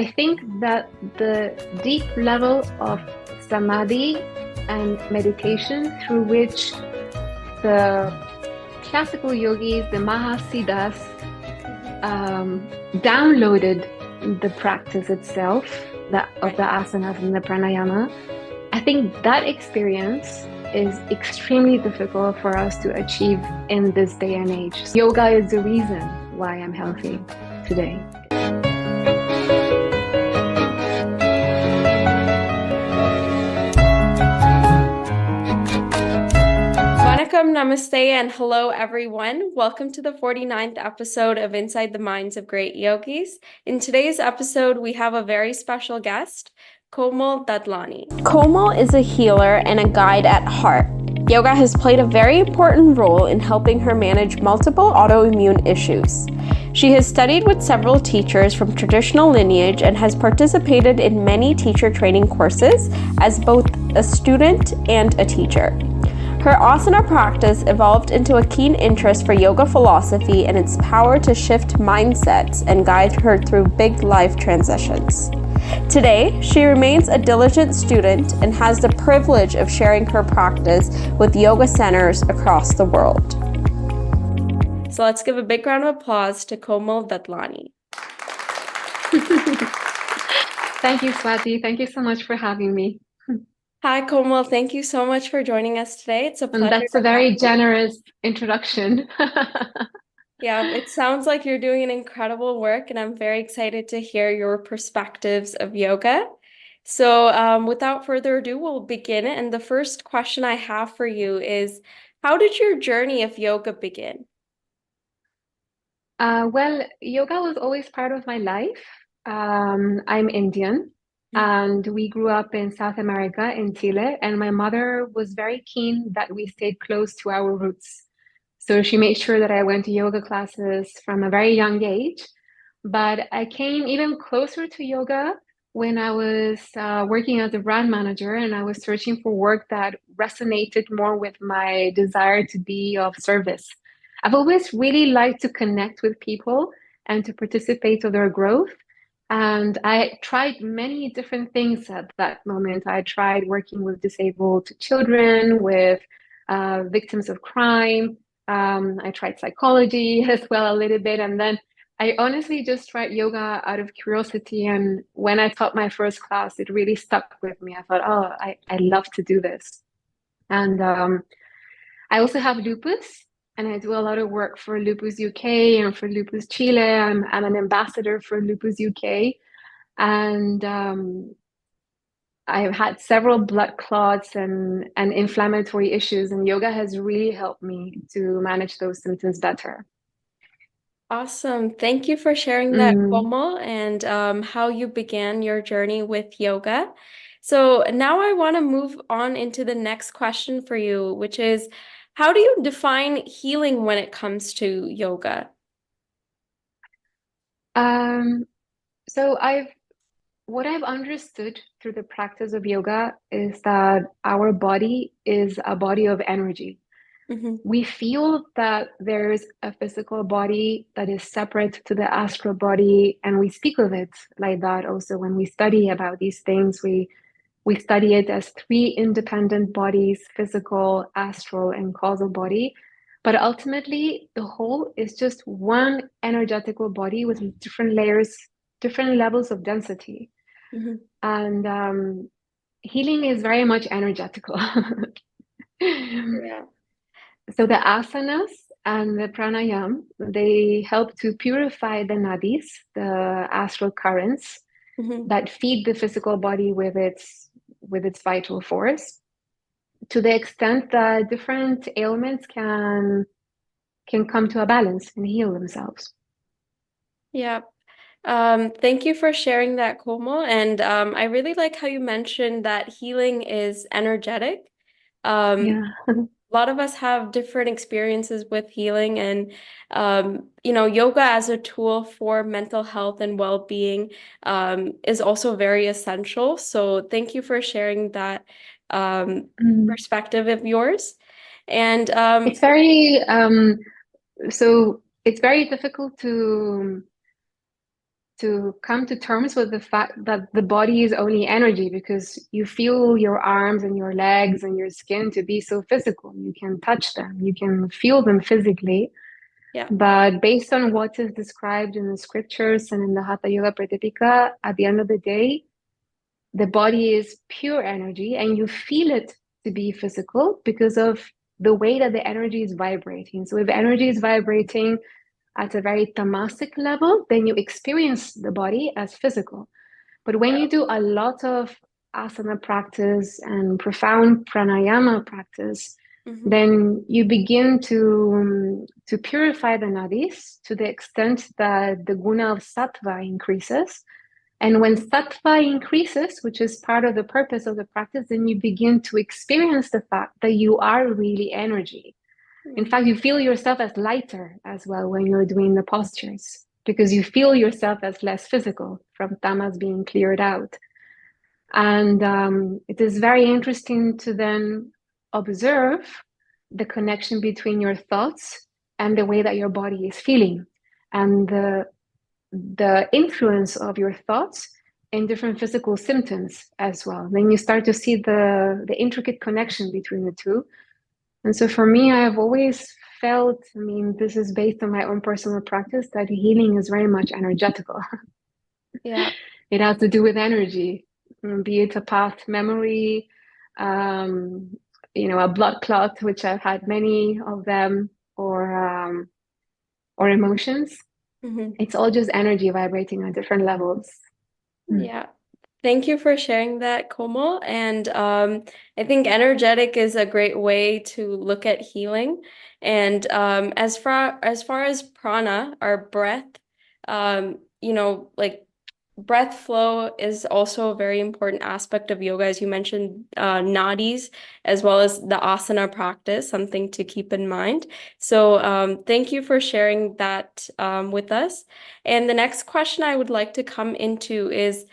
I think that the deep level of samadhi and meditation through which the classical yogis, the Mahasiddhas, downloaded the practice itself of the asanas and the pranayama, I think that experience is extremely difficult for us to achieve in this day and age. Yoga is the reason why I'm healthy today. Vanakkam, Namaste, and hello everyone. Welcome to the 49th episode of Inside the Minds of Great Yogis. In today's episode, we have a very special guest, Komal Dadlani. Komal is a healer and a guide at heart. Yoga has played a very important role in helping her manage multiple autoimmune issues. She has studied with several teachers from traditional lineage and has participated in many teacher training courses as both a student and a teacher. Her asana practice evolved into a keen interest for yoga philosophy and its power to shift mindsets and guide her through big life transitions. Today, she remains a diligent student and has the privilege of sharing her practice with yoga centers across the world. So let's give a big round of applause to Komal Dadlani. Thank you, Swati. Thank you so much for having me. Hi, Komal. Thank you so much for joining us today. It's a pleasure. And that's a very generous introduction. Yeah, it sounds like you're doing an incredible work, and I'm very excited to hear your perspectives of yoga. So without further ado, we'll begin. And the first question I have for you is, how did your journey of yoga begin? Well, yoga was always part of my life. I'm Indian, and we grew up in South America, in Chile, and my mother was very keen that we stayed close to our roots. So she made sure that I went to yoga classes from a very young age. But I came even closer to yoga when I was working as a brand manager, and I was searching for work that resonated more with my desire to be of service. I've always really liked to connect with people and to participate in their growth. And I tried many different things at that moment. I tried working with disabled children, with victims of crime. I tried psychology as well a little bit. And then I honestly just tried yoga out of curiosity. And when I taught my first class, it really stuck with me. I thought, oh, I love to do this. And I also have lupus, and I do a lot of work for Lupus UK and for Lupus Chile. I'm an ambassador for Lupus UK. And I've had several blood clots and inflammatory issues, and yoga has really helped me to manage those symptoms better. Awesome. Thank you for sharing that, Komal, and how you began your journey with yoga. So now I want to move on into the next question for you, which is, how do you define healing when it comes to yoga? So what I've understood through the practice of yoga is that our body is a body of energy. We feel that there's a physical body that is separate to the astral body, and we speak of it like that also when we study about these things. We study it as three independent bodies: physical, astral, and causal body. But ultimately, the whole is just one energetical body with different layers, different levels of density. And healing is very much energetical. Yeah. So the asanas and the pranayam, they help to purify the nadis, the astral currents that feed the physical body with its vital force, to the extent that different ailments can come to a balance and heal themselves. Yeah. Thank you for sharing that, Komal. And I really like how you mentioned that healing is energetic. Yeah. A lot of us have different experiences with healing, and yoga as a tool for mental health and well-being is also very essential. So thank you for sharing that perspective of yours. And it's very so it's very difficult to come to terms with the fact that the body is only energy, because you feel your arms and your legs and your skin to be so physical. You can touch them, you can feel them physically. Yeah. But based on what is described in the scriptures and in the Hatha Yoga Pratipika, at the end of the day, the body is pure energy and you feel it to be physical because of the way that the energy is vibrating. So if energy is vibrating at a very tamasic level, then you experience the body as physical. But when you do a lot of asana practice and profound pranayama practice, then you begin to purify the nadis to the extent that the guna of sattva increases. And when sattva increases, which is part of the purpose of the practice, then you begin to experience the fact that you are really energy. In fact, you feel yourself as lighter as well when you're doing the postures, because you feel yourself as less physical from tamas being cleared out. And it is very interesting to then observe the connection between your thoughts and the way that your body is feeling, and the influence of your thoughts in different physical symptoms as well. Then you start to see the intricate connection between the two. And so for me, I've always felt, I mean, this is based on my own personal practice, that healing is very much energetical. Yeah. It has to do with energy, be it a past memory, a blood clot, which I've had many of them, or emotions. It's all just energy vibrating on different levels. Yeah. Thank you for sharing that, Komal. And I think energetic is a great way to look at healing. And as far as prana, our breath, like breath flow is also a very important aspect of yoga, as you mentioned, nadis, as well as the asana practice, something to keep in mind. So thank you for sharing that with us. And the next question I would like to come into is,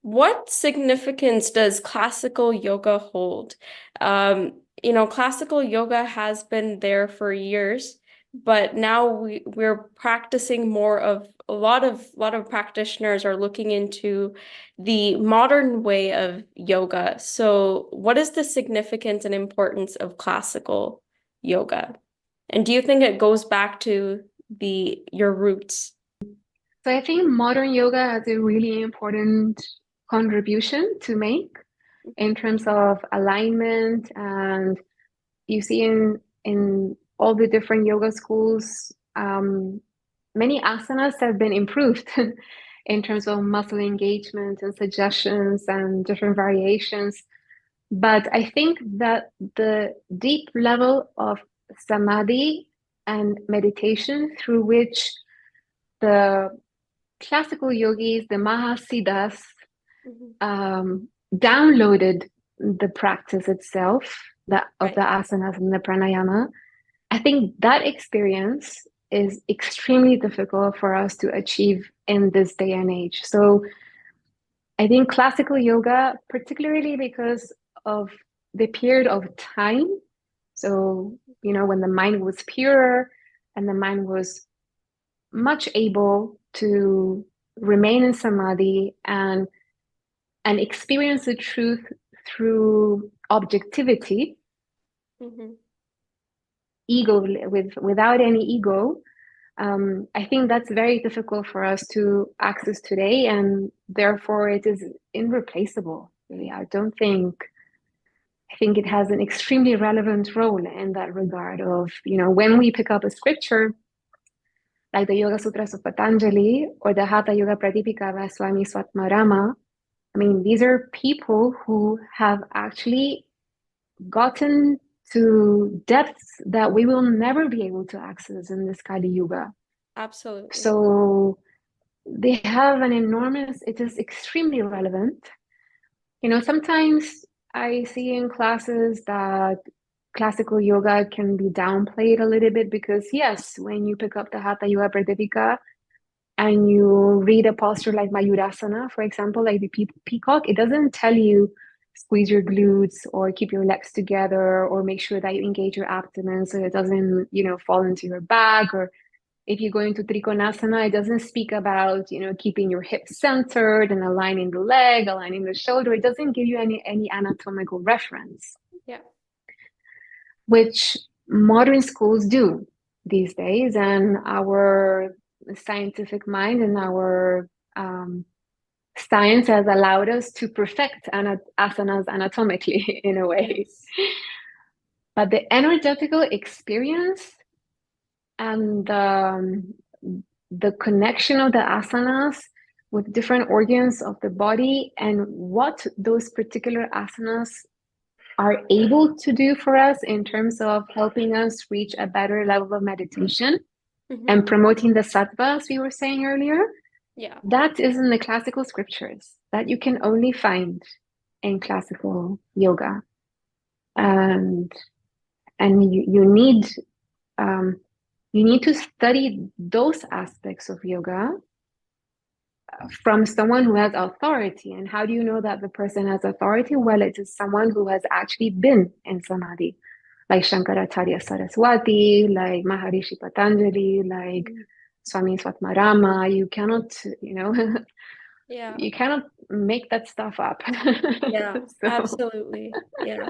what significance does classical yoga hold? Classical yoga has been there for years, but now we're practicing more of a lot of practitioners are looking into the modern way of yoga. So what is the significance and importance of classical yoga? And do you think it goes back to your roots? So I think modern yoga has a really important contribution to make in terms of alignment. And you see in all the different yoga schools, many asanas have been improved in terms of muscle engagement and suggestions and different variations. But I think that the deep level of samadhi and meditation through which the classical yogis, the Mahasiddhas, downloaded the practice itself, of the asanas and the pranayama. I think that experience is extremely difficult for us to achieve in this day and age. So I think classical yoga, particularly because of the period of time, so when the mind was pure and the mind was much able to remain in samadhi and experience the truth through objectivity, without any ego. I think that's very difficult for us to access today, and therefore it is irreplaceable. Really, I think it has an extremely relevant role in that regard of, when we pick up a scripture like the Yoga Sutras of Patanjali or the Hatha Yoga Pratipika by Swami Swatmarama. I mean, these are people who have actually gotten to depths that we will never be able to access in this Kali Yuga. Absolutely. So they have it is extremely relevant. Sometimes I see in classes that classical yoga can be downplayed a little bit because, yes, when you pick up the Hatha Yoga Pratipika and you read a posture like Mayurasana, for example, like the peacock, it doesn't tell you squeeze your glutes or keep your legs together or make sure that you engage your abdomen so it doesn't, fall into your back. Or If you go into Trikonasana, it doesn't speak about, keeping your hips centered and aligning the leg, aligning the shoulder. It doesn't give you any anatomical reference, Yeah. which modern schools do these days. And our scientific mind and our science has allowed us to perfect asanas anatomically in a way. Yes. But the energetical experience and the connection of the asanas with different organs of the body and what those particular asanas are able to do for us in terms of helping us reach a better level of meditation and promoting the sattva, as we were saying earlier, Yeah. that is in the classical scriptures that you can only find in classical yoga. And you need to study those aspects of yoga from someone who has authority. And how do you know that the person has authority? Well, it is someone who has actually been in samadhi, like Shankaracharya Saraswati, like Maharishi Patanjali, like Swami Swatmarama. You cannot, Yeah. you cannot make that stuff up. Yeah, So, absolutely. Yeah.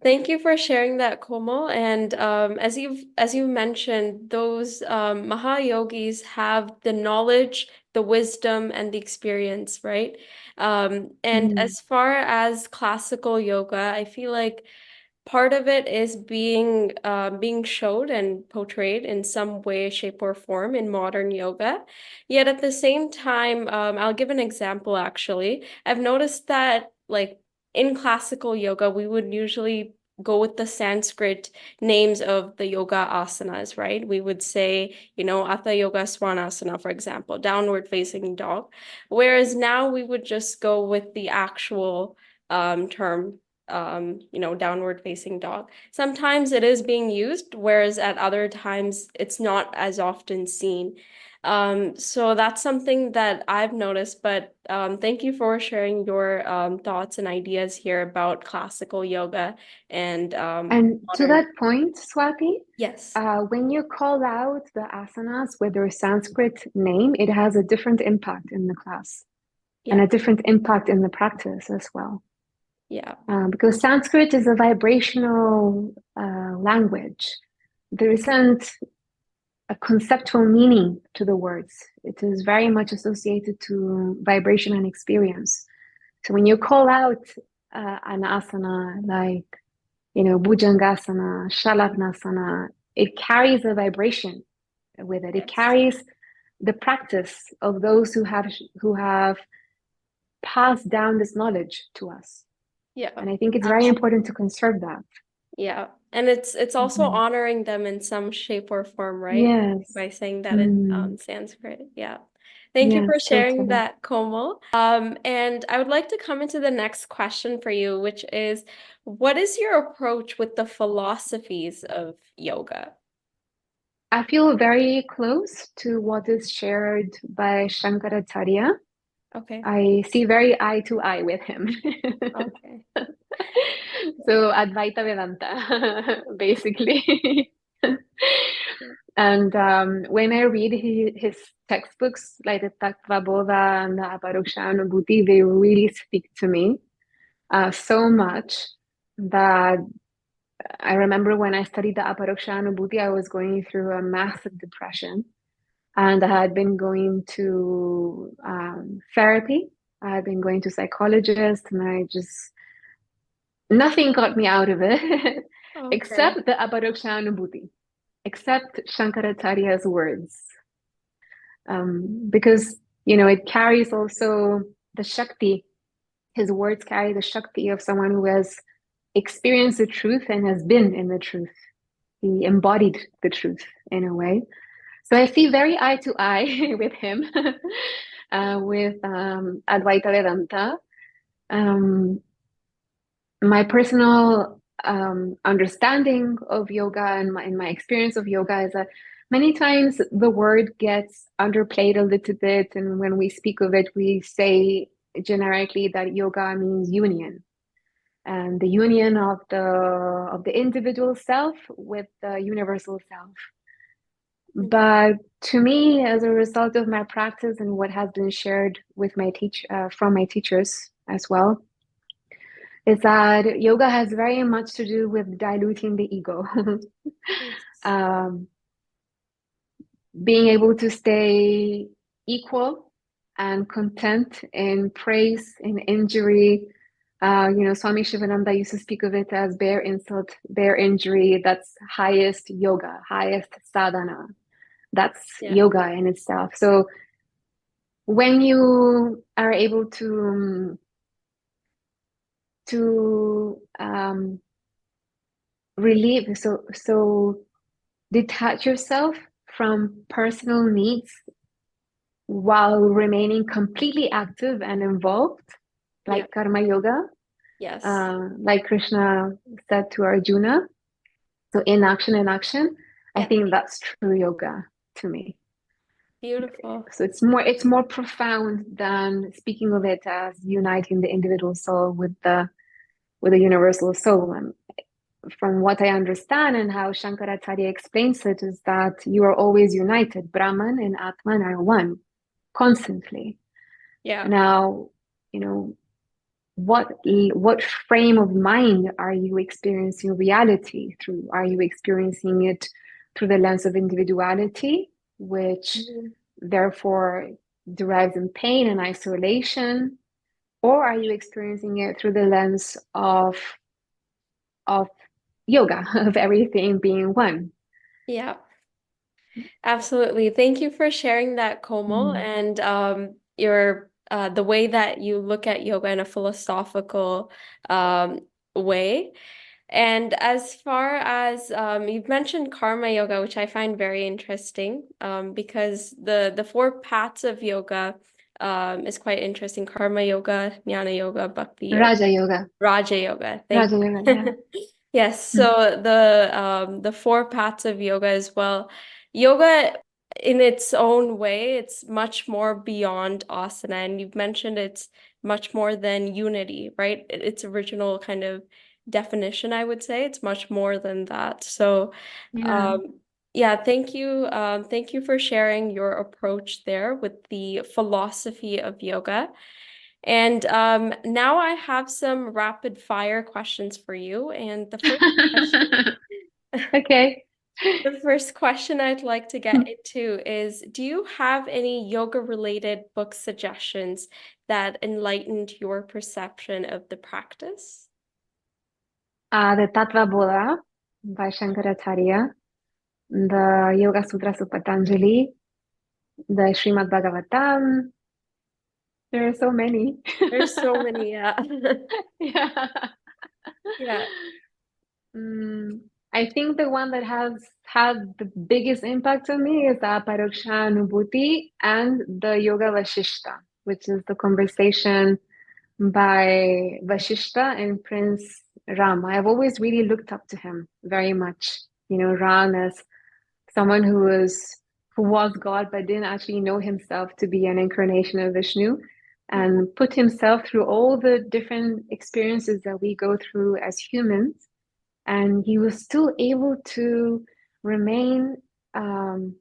Thank you for sharing that, Komal. And as you mentioned, those Mahayogis have the knowledge, the wisdom, and the experience, right? And mm, as far as classical yoga, I feel like part of it is being showed and portrayed in some way, shape, or form in modern yoga. Yet at the same time, I'll give an example actually. I've noticed that like in classical yoga, we would usually go with the Sanskrit names of the yoga asanas, right? We would say, Atha Yoga Svanasana, for example, downward facing dog. Whereas now we would just go with the actual term, downward facing dog. Sometimes it is being used, whereas at other times it's not as often seen. So that's something that I've noticed, but thank you for sharing your thoughts and ideas here about classical yoga and and to modern. that point, Swati, Yes. when you call out the asanas with their Sanskrit name, it has a different impact in the class and Yeah. a different impact in the practice as well. Yeah. Because Sanskrit is a vibrational language. There isn't a conceptual meaning to the words. It is very much associated to vibration and experience. So when you call out an asana like, Bhujangasana, Shalabnasana, it carries a vibration with it. It Yes. carries the practice of those who have passed down this knowledge to us. Yeah. And I think it's very Absolutely. important to conserve that. Yeah. And it's also Mhm. honoring them in some shape or form, right? Yes. By saying that in Mm. Sanskrit. Yeah. Thank you for Yes, sharing totally. that, Komal. And I would like to come into the next question for you, which is, what is your approach with the philosophies of yoga? I feel very close to what is shared by Shankaracharya. Okay. I see very eye to eye with him. Okay. So Advaita Vedanta, basically. And when I read his textbooks, like the Tattva and the Aparokshanubhuti, they really speak to me so much that I remember when I studied the Aparokshanubhuti, I was going through a massive depression. And I had been going to therapy. I had been going to psychologists, and nothing got me out of it Okay. except the Aparokshanubhuti, except Shankaracharya's words. Because, it carries also the Shakti. His words carry the Shakti of someone who has experienced the truth and has been in the truth. He embodied the truth in a way. So I see very eye to eye with him, with Advaita Vedanta. Um, my personal understanding of yoga and my experience of yoga is that many times the word gets underplayed a little bit, and when we speak of it, we say generically that yoga means union, and the union of the individual self with the universal self. But to me, as a result of my practice and what has been shared with my from my teachers as well, is that yoga has very much to do with diluting the ego. Yes. um, Being able to stay equal and content in praise, in injury. Swami Shivananda used to speak of it as bare insult, bare injury. That's highest yoga, highest sadhana. That's Yeah. yoga in itself. So when you are able to relieve, so detach yourself from personal needs while remaining completely active and involved, Yeah. like karma yoga, Yes. like Krishna said to Arjuna. So in action, I Yeah. think that's true yoga to me. Beautiful. So it's more profound than speaking of it as uniting the individual soul with the universal soul. And from what I understand and how Shankaracharya explains it is that you are always united. Brahman and Atman are one constantly. Yeah. Now, you know, what frame of mind are you experiencing reality through? Are you experiencing it through the lens of individuality, which Mhm. therefore derives in pain and isolation? Or are you experiencing it through the lens of yoga, of everything being one? Yeah. Absolutely. Thank you for sharing that, Komal, Mm. and your the way that you look at yoga in a philosophical way. And as far as you've mentioned karma yoga, which I find very interesting, because the four paths of yoga is quite interesting. Karma yoga, jnana yoga, bhakti yoga, Raja yoga. raja yoga. Thank Raja yoga, yeah. you. Yes, so the four paths of yoga as well. Yoga in its own way, it's much more beyond asana, and you've mentioned it's much more than unity, right? Its original kind of definition, I would say. It's much more than that. So, Yeah. um, yeah, thank you. Thank you for sharing your approach there with the philosophy of yoga. And now I have some rapid fire questions for you. And question, Okay. the first question I'd like to get into is, do you have any yoga related book suggestions that enlightened your perception of the practice? The Tattva Bodha by Shankaracharya, the Yoga Sutras of Patanjali, the Srimad Bhagavatam. There are so many. There's so many, yeah. Yeah. Yeah. Mm, I think the one that has had the biggest impact on me is the Aparoksha Anubhuti and the Yoga Vashishta, which is the conversation by Vashishta and Prince Ram. I've always really looked up to him very much. Ram as someone who was God but didn't actually know himself to be an incarnation of Vishnu and put himself through all the different experiences that we go through as humans. And he was still able to remain, um,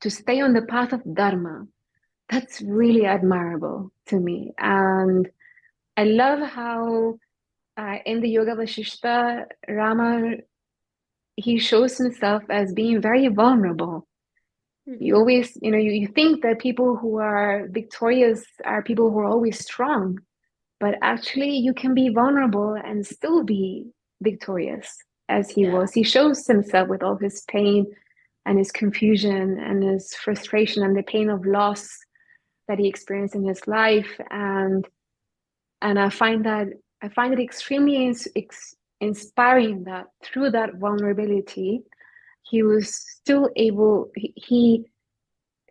to stay on the path of Dharma. That's really admirable to me. And I love how in the Yoga Vashishta, Rama, he shows himself as being very vulnerable. You Mhm. always, you think that people who are victorious are people who are always strong, but actually you can be vulnerable and still be victorious as he Yeah. was. He shows himself with all his pain and his confusion and his frustration and the pain of loss that he experienced in his life. And I find it extremely inspiring that through that vulnerability, he was still able,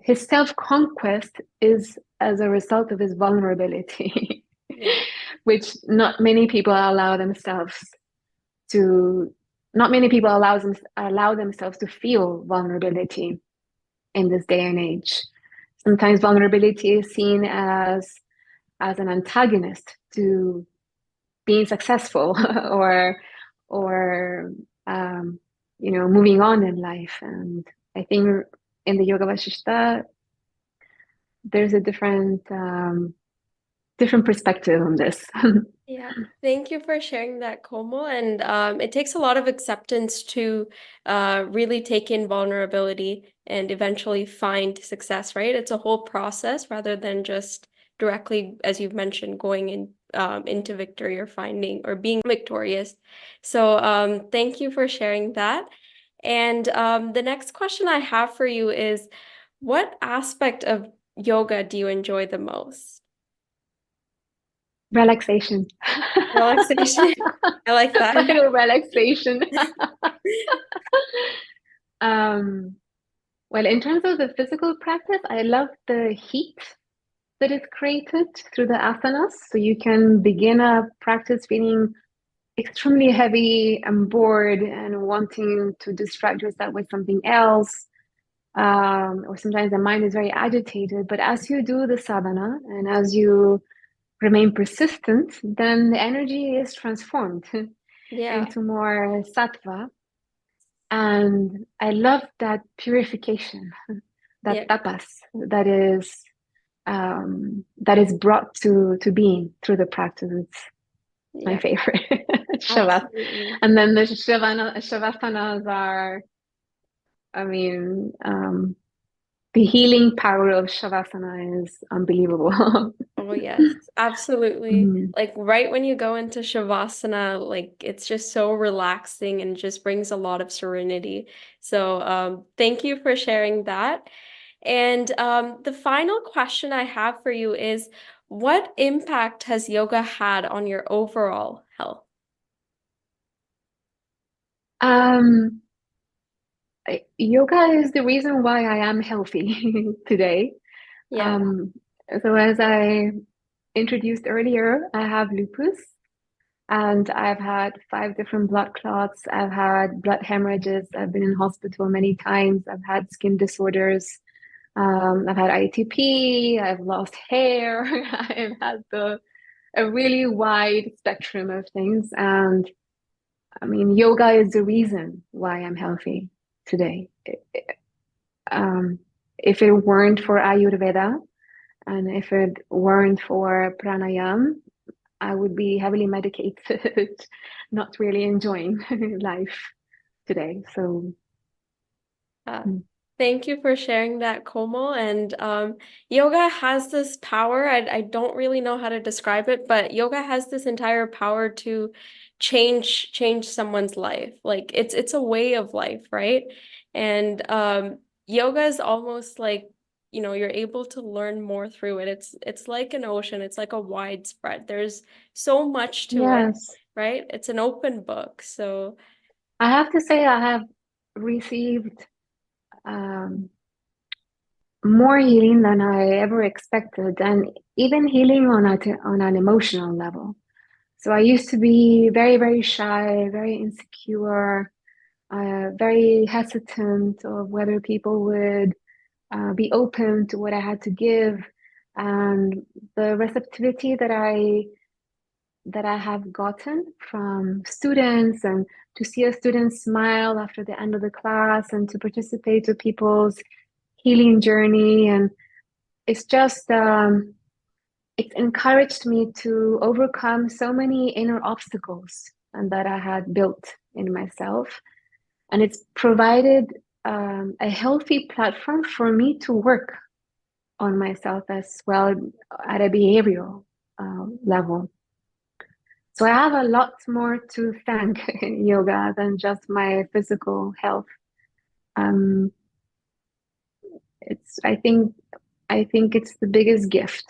his self-conquest is as a result of his vulnerability, Yeah. which to, not many people allow themselves to feel vulnerability in this day and age. Sometimes vulnerability is seen as an antagonist to being successful or moving on in life. And I think in the Yoga Vasishta, there's a different perspective on this. Yeah, thank you for sharing that, Komal. And it takes a lot of acceptance to really take in vulnerability and eventually find success, right? It's a whole process rather than just directly, as you've mentioned, going into victory or finding or being victorious. So thank you for sharing that. And the next question I have for you is, what aspect of yoga do you enjoy the most? Relaxation. Relaxation. I like that. Total relaxation. Um, well, in terms of the physical practice, I love the heat that is created through the asanas. So you can begin a practice feeling extremely heavy and bored and wanting to distract yourself with something else. Or sometimes the mind is very agitated. But as you do the sadhana and as you remain persistent, then the energy is transformed Yeah, into more sattva. And I love that purification, yeah, that tapas that is brought to being through the practice. It's my yeah, favorite. Shavas. absolutely. And then the Shavasanas are, I mean, the healing power of Shavasana is unbelievable. Oh, yes, absolutely. Mhm. Like right when you go into Shavasana, like it's just so relaxing and just brings a lot of serenity. So thank you for sharing that. And the final question I have for you is, what impact has yoga had on your overall health? Um, Yoga is the reason why I am healthy today. Yeah. Um, so as I introduced earlier, I have lupus and I've had 5 different blood clots. I've had blood hemorrhages. I've been in hospital many times. I've had skin disorders. I've had ITP. I've lost hair. I've had a really wide spectrum of things. And I mean, yoga is the reason why I'm healthy today. Um, if it weren't for Ayurveda and if it weren't for pranayam, I would be heavily medicated, not really enjoying life today. So, Uh, mm, Thank you for sharing that, Komal. And yoga has this power. I don't really know how to describe it, but yoga has this entire power to change someone's life. Like it's a way of life, right? And yoga is almost like, you're able to learn more through it. It's like an ocean. It's like a widespread. There's so much to it, yes, right? It's an open book. So I have to say I have received um, more healing than I ever expected, and even healing on an emotional level. So I used to be very, very shy, very insecure, very hesitant of whether people would be open to what I had to give, and the receptivity that I have gotten from students, and to see a student smile after the end of the class, and to participate with people's healing journey, and it's just it's encouraged me to overcome so many inner obstacles and that I had built in myself. And it's provided a healthy platform for me to work on myself as well at a behavioral level. So I have a lot more to thank yoga than just my physical health. Um, it's I think it's the biggest gift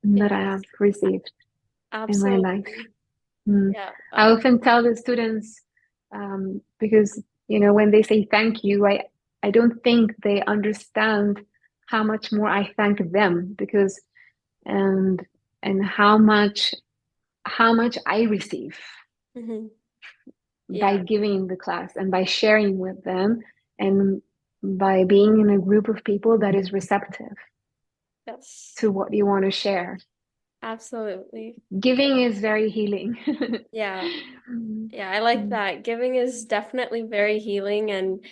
that I have yes, received in my life. absolutely. Mm. Yeah. I often tell the students because when they say thank you, I don't think they understand how much more I thank them because and and how much I receive Mhm. by Yeah. giving the class and by sharing with them and by being in a group of people that is receptive Yes. to what you want to share. Absolutely. Giving is very healing. Yeah. Mm, Yeah, I like mm, that. Giving is definitely very healing, and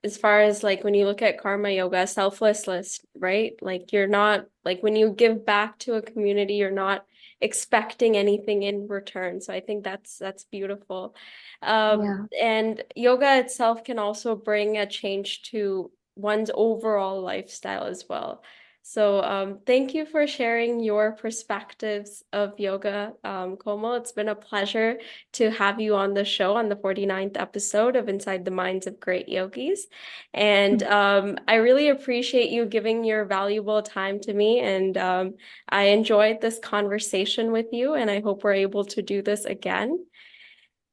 as far as like when you look at karma yoga, selflessness, right? Like you're not like when you give back to a community, you're not expecting anything in return. So I think that's beautiful. Yeah. And yoga itself can also bring a change to one's overall lifestyle as well. So thank you for sharing your perspectives of yoga, Komal. It's been a pleasure to have you on the show on the 49th episode of Inside the Minds of Great Yogis. And I really appreciate you giving your valuable time to me. And I enjoyed this conversation with you, and I hope we're able to do this again.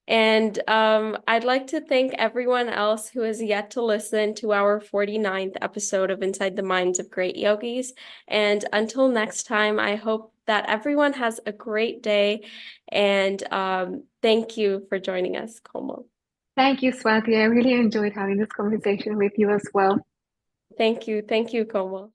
And I'd like to thank everyone else who has yet to listen to our 49th episode of Inside the Minds of Great Yogis. And until next time, I hope that everyone has a great day. And thank you for joining us, Komal. Thank you, Swati. I really enjoyed having this conversation with you as well. Thank you. Thank you, Komal.